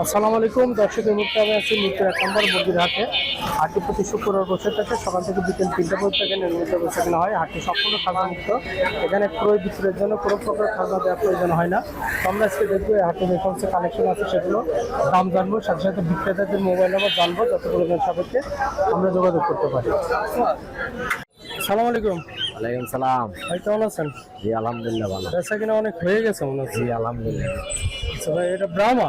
আসসালামু আলাইকুম দর্শক, এই মুহূর্তে আমি আছি মিরপুর 1 নম্বর মুরগির হাটে। হাটটি প্রতি শুক্রবার বসে থাকে, সকাল থেকে বিকেল 3টা পর্যন্ত নিয়মিত বসে কেনা হয়। হাটটি সম্পূর্ণ খাজনা মুক্ত, এখানে ক্রয় বিক্রয়ের জন্য কোনো প্রকার খাজনা দেওয়ার প্রয়োজন হয় না। তো আমরা আজকে দেখবো এই হাটে যে সমস্ত কালেকশন আছে সেগুলো দাম জানবো, সাথে সাথে বিক্রেতাদের মোবাইল নাম্বার জানবো, যত প্রয়োজন সাপেক্ষে আমরা যোগাযোগ করতে পারি। আসসালামু আলাইকুম। ওয়ালাইকুম সালাম। ভাই কেমন আছেন? জি আলহামদুলিল্লাহ ভালো। বেচা কিনা অনেক হয়ে গেছে মনে হচ্ছে। জি আলহামদুলিল্লাহ। আচ্ছা ভাই, এটা ব্রাহ্মা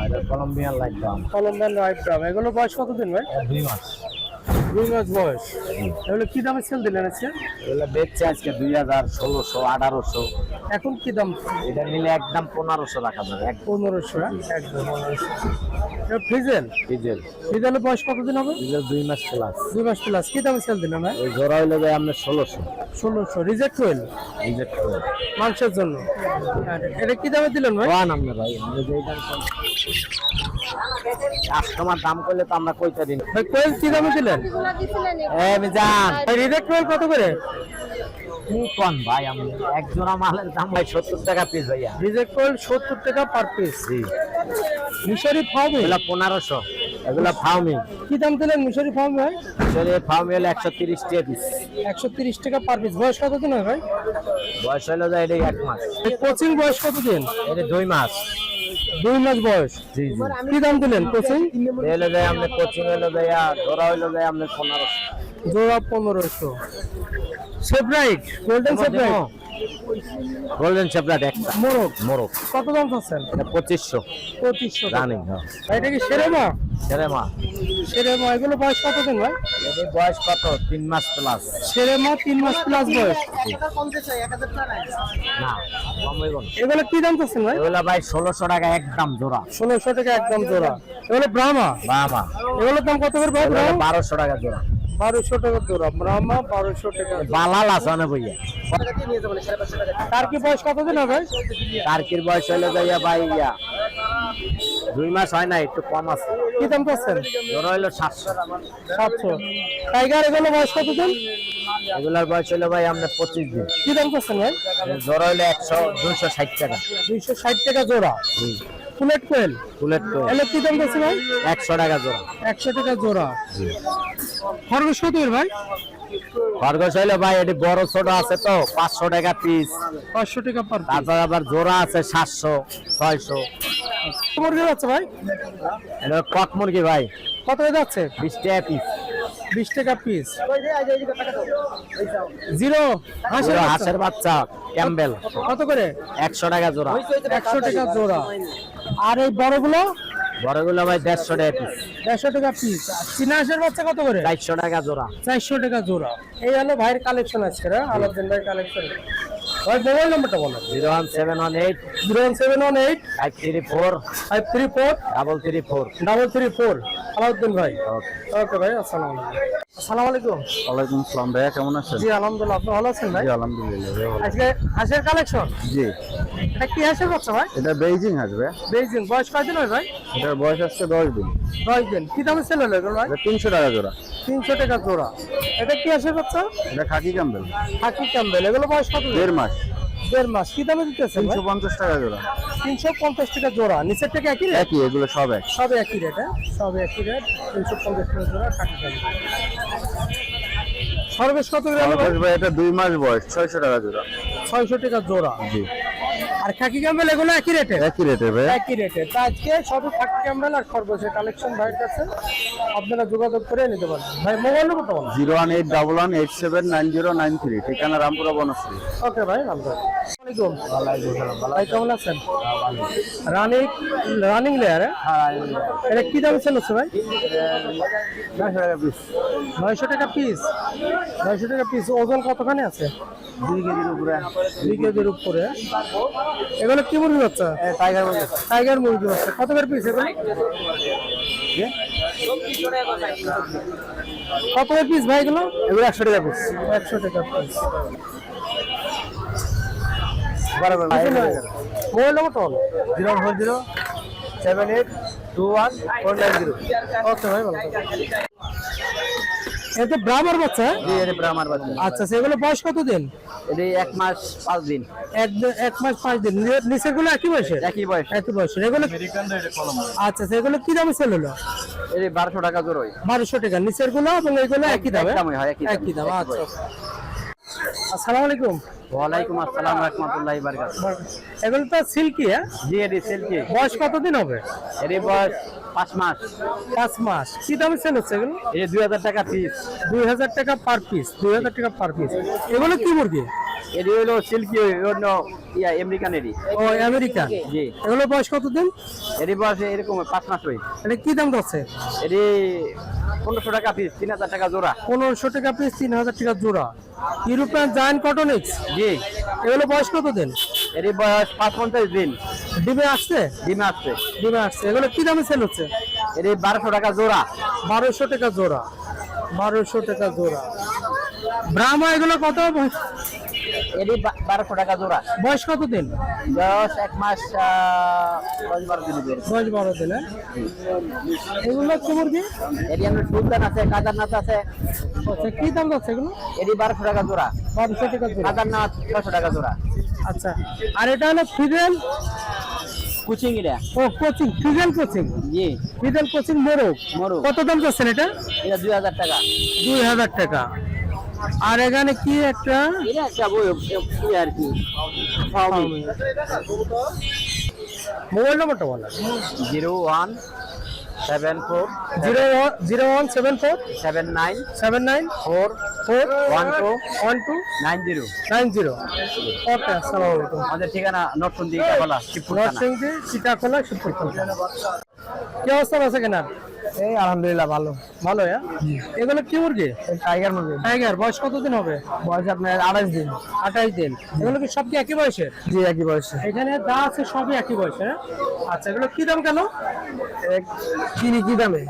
এটা কলম্বিয়ান লাইট দাম কলম্বিয়ান রাইট ব্রাহ্মা, এগুলো বয়স কতদিন ভাই? 2 মাস। 2 মাস বয়স। এগুলো কি দামে সেল দিলেন আজকে? এগুলো বেচছে আজকে 2000, 1600, 1800। এখন কি দাম? এটা নিলে একদম 1500 রাখা যাবে। 1500। একদম 1500। ফ্রিজেল ডিজেল ফ্রিজেলের বয়স কতদিন হবে? ডিজেল 2 মাস প্লাস। 2 মাস প্লাস। কি দামে সেল দিলেন ভাই? এই জোড়া হইলে যায় আমরা 1600। 1600 রিজেক্ট হইল রিজেক্ট করে মাংসের জন্য। আর এটা কি দামে দিলেন ভাই? কোন আমরা ভাই, আমরা যেই দাম কাস্টমার দাম করলে তো আমরা কইতে দিন ভাই কোয়েল কি দামে দিলেন? আমি জান রিজেক্ট হইল কত করে? কি কোন ভাই, আমি এক জোড়া মালের দাম ভাই 70 টাকা পিস ভাইয়া। রিজেক্ট হইল 70 টাকা পার পিস। জি মিশরি ফার্ম এগুলা 1500। এগুলা ফার্মিং। কি দাম দিলেন মিশরি ফার্ম ভাই? আসলে ফার্মি হলে 130 টাকা পিস। 130 টাকা পার পিস। বয়স কতদিন হয় ভাই? বয়স হলো যায় এটা 1 মাস। কোচিং বয়স কতদিন? এটা 2 মাস। 2 মাস বয়স। জি জি। কি দাম দিলেন কোচিং? হলো যায় আমরা কোচিং হলো যায় ধরা হলো যায় আমরা 1500। জোড়া 1500। সেব্রাইট গোল্ডেন সেব্রাইট গোল্ডেন চ্যাপলাট একটা মোরগ মোরগ। কত দাম চাচ্ছেন? এটা 2500 2500 রানিং। হ্যাঁ এটা কি সেরেমা? সেরেমা। সেরেমা এগুলো বয়স কতদিন ভাই? এর বয়স কত? 3 মাস প্লাস। সেরেমা 3 মাস প্লাস বয়স। না কম হইব না। এগুলো কি দাম চাচ্ছেন ভাই? এগুলা ভাই 1600 টাকা একদম জোড়া। 1600 টাকা একদম জোড়া। এগুলো ব্রাহ্মা। বাবা এগুলোর দাম কত করে ভাই? এগুলা 1200 টাকা জোড়া। 1200 টাকা জোড়া ব্রাহ্মা, 1200 টাকা। বালাল আছে না ভাইয়া। তার কি বয়স কতদিন হবে? টার্কির বয়স হলো যাইয়া ভাই 2 মাস হয় না, একটু কম আছে। কি দাম চাচ্ছেন? জোড়া হলো 700। 700। টাইগার এগুলো বয়স কতদিন? এগুলার বয়স হলো ভাই আমরা 25 দিন। কি দাম চাচ্ছেন ভাই? জোড়া হলো 260 টাকা। 260 টাকা জোড়া। ফুলেট কোয়েল বুলেট তো এগুলো কি দাম চাচ্ছেন ভাই? 100 টাকা জোড়া। 100 টাকা জোড়া। খরগোশ কত ভাই? খরগোশ হইলো ভাই এটি বড় ছোট আছে তো 500 টাকা পিস। 500 টাকা পার পিস। তারপর আবার জোড়া আছে 700, 600। মুরগি আছে ভাই? এটা কক মুরগি ভাই, কত হয়ে যাচ্ছে? 20 টাকা পিস। 20 টাকা পিস। জিরো হাঁসের বাচ্চা ক্যাম্বেল কত করে? 100 টাকা জোড়া। 100 টাকা জোড়া। আর এই বড়গুলো? বড়গুলো ভাই 150 টাকা পিস। 150 টাকা পিস। চীনা হাঁসের বাচ্চা কত করে? 400 টাকা জোড়া। 400 টাকা জোড়া। এই হলো ভাইয়ের কালেকশন আজকে। আলাদিন ভাই কালেকশন। ভাই মোবাইল নাম্বারটা বলেন। 01718 01718 534 534 334। 334। আলাউদ্দিন ভাই। ওকে ভাই, আসসালামু আলাইকুম। আসসালামু আলাইকুম। ওয়ালাইকুম আসসালাম ভাইয়া, কেমন আছেন? জি আলহামদুলিল্লাহ, আপনি ভালো আছেন ভাই? জি আলহামদুলিল্লাহ ভালো। আজকে হাঁসের কালেকশন। জি এটা কি হাঁসের বাচ্চা ভাই? এটা বেইজিং আসবে। বেইজিং। বয়স কয়দিন হয় ভাই? এটার বয়স আসছে 10 দিন। 10 দিন। কি দামে সেল হলো এগুলো ভাই? এটা 300 টাকা জোড়া। 300 টাকা জোড়া। এটা কি হাঁসের বাচ্চা? এটা খাকি ক্যাম্বেল। হাকি ক্যাম্বেল। এগুলো বয়স কত? 1.5 মাস। 1.5 মাস। কি দামে দিতেছেন ভাই? 350 টাকা জোড়া। 350 টাকা জোড়া। নিচের থেকে একই রেট? একই, এগুলো সব এক। সব একই রেট। সব একই রেট। 350 টাকা জোড়া হাকি ক্যাম্বেল। সর্বেশ কত করে হলো ভাই? খরগোশ ভাই এটা 2 মাস বয়স, 600 টাকা জোড়া। 600 টাকা জোড়া। জি আর খাকি ক্যাম্বেল এগুলো একই রেটে? একই রেটে ভাই। একই রেটে। তা আজকে সবই খাকি ক্যাম্বেল আর খরগোশের কালেকশন ভাইয়ের কাছে, আপনারা যোগাযোগ করে নিতে পারেন। ভাই মোবাইল নাম্বারটা বলুন। 01811879093, ঠিকানা রামপুরা বনশ্রী। ওকে ভাই, ভালো থাকবেন। আসসালামু আলাইকুম। ভাই কেমন আছেন? Running running layer. এটা কি দামে সেল হচ্ছে ভাই? 900 টাকা পিস। 900 টাকা পিস। 900 টাকা পিস। ওজন কতখানি আছে? 2 কেজির উপরে। 2 কেজির উপরে। এগুলো কি মুরগি বাচ্চা? টাইগার মুরগি। টাইগার মুরগি বাচ্চা। কত করে পিস এগুলো? কত করে পিস ভাই এগুলো? এগুলো 100 টাকা পিস। 100 টাকা পিস। বরাবর মোবাইল নাম্বারটা বলো। 0407821 490। ওকে ভাই, ভালো থাকবেন। এটা ব্রাহ্মার বাচ্চা? জি এটা ব্রাহ্মার বাচ্চা। আচ্ছা সেগুলো বয়স কত দিন? এটি 1 মাস 5 দিন। এক মাস 5 দিন। নিচের গুলো একই বয়সে? একই বয়স। একই বয়সে। এগুলো আচ্ছা সেগুলো কি দামে সেল হলো? এটি 1200 টাকা জোড়া। 1200 টাকা নিচের গুলো এবং এগুলো একই দামে? দামই হয়, একই দাম। আচ্ছা আসসালামু আলাইকুম। ওয়ালাইকুম আসসালাম ওয়া রাহমাতুল্লাহি ওয়া বারাকাতুহু। এগুলো তো সিল্কি? জি এটি সিল্কি। বয়স কতদিন হবে? এটি বয়স 5 মাস। 5 মাস। কি দামে সেল হচ্ছে এগুলো? এটি 2000 টাকা পিস। 2000 টাকা পার পিস। 2000 টাকা পার পিস। এগুলো কি মুরগি? এটি হলো সিল্কি অন্য আমেরিকানেরই। ও আমেরিকান। জি। এগুলো বয়স কতদিন? এটি বয়স এরকম 5 মাস হয়। এটা কি দাম যাচ্ছে? এটি 1500 টাকা পিস, 3000 টাকা জোড়া। 1500 টাকা পিস, 3000 টাকা জোড়া। ইউরোপিয়ান জায়ান্ট কটনিক্স। জি। এগুলো বয়স কত দিন? এটি বয়স 55 দিন। ডিমে আসছে? ডিমে আসছে। ডিমে আসছে। এগুলো কি দামে সেল হচ্ছে? এটি 1200 টাকা জোড়া। 1200 টাকা জোড়া। 1200 টাকা জোড়া। ব্রাহ্মা এগুলো কত? এটি 1200 টাকা জোড়া। বয়স কত দিন? বয়স 1 মাস 10-12 দিন। 10-12 দিন। এগুলো কি মুরগি? এটি আমরা সুলতান আছে, কাদারনাথ আছে। আচ্ছা কি দাম যাচ্ছে এগুলো? এটি 1200 টাকা জোড়া। 1200 টাকা জোড়া। কাদারনাথ 600 টাকা জোড়া। আচ্ছা আর এটা হলো ফিডেল কুচিং এটা। ও কোচিং, ফিডেল কোচিং। জি। ফিডেল কোচিং মোরগ। মোরগ। কত দাম যাচ্ছেন এটা? এটা 2000 টাকা। 2000 টাকা। আর এখানে কি একটা এটা একটা বই আর কি। মোবাইল নম্বরটা বলো। 0174 0174 79 79 4 4 12 12 90। 90। ওকে আসসালামু আলাইকুম। আমাদের ঠিকানা নরসিংদী কাপালা শিবপুর থানা। নরসিংদী সীতাখোলা শিবপুর থানা। কি অবস্থা আছে কেনার? এই আলহামদুলিল্লাহ ভালো। ভালো। হ্যাঁ এগুলো কি মুরগি? টাইগার মুরগি। টাইগার। বয়স কতদিন হবে? বয়স আপনার 28 দিন। 28 দিন। এগুলো কি সব কি একই বয়সের? জি একই বয়সে। এখানে যা আছে সবই একই বয়সের। হ্যাঁ? আচ্ছা এগুলো কি দাম কেন? কিনি কি দামে?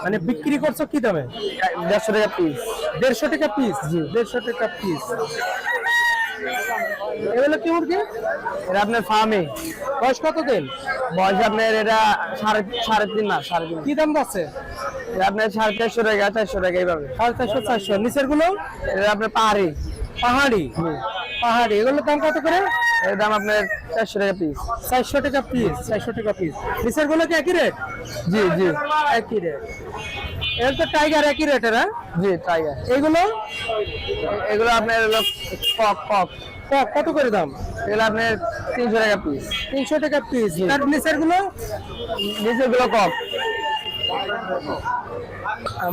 মানে বিক্রি করছো কি দামে? 150 টাকা পিস। 150 টাকা পিস? জি 150 টাকা পিস। এগুলো কি মুরগি? এটা আপনার ফার্মে। বয়স কত দিন? বয়স আপনার এটা 3.5 মাস। 3.5। কি দাম আছে? এটা আপনার 450 টাকা 400 টাকা এইভাবে। 450 400। নিচের গুলো? এটা আপনার পাহাড়ি। পাহাড়ি। পাহাড়ি। এগুলোর দাম কত করে? এর দাম আপনার 400 টাকা পিস। 400 টাকা পিস। 400 টাকা পিস। নিচের গুলো কি একই রেট? জি জি একই রেট। এর তো টাইগার একই রেট। এরা জি টাইগার। এগুলো এগুলো আপনার হলো কক কক। কত করে দাম? এগুলো আপনার 300 টাকা পিস। 300 টাকা পিস। তার নিচের গুলো? নিচের গুলো কক।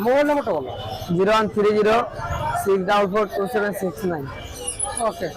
মোবাইল নাম্বারটা বলো। 0130 644 2769। ওকে।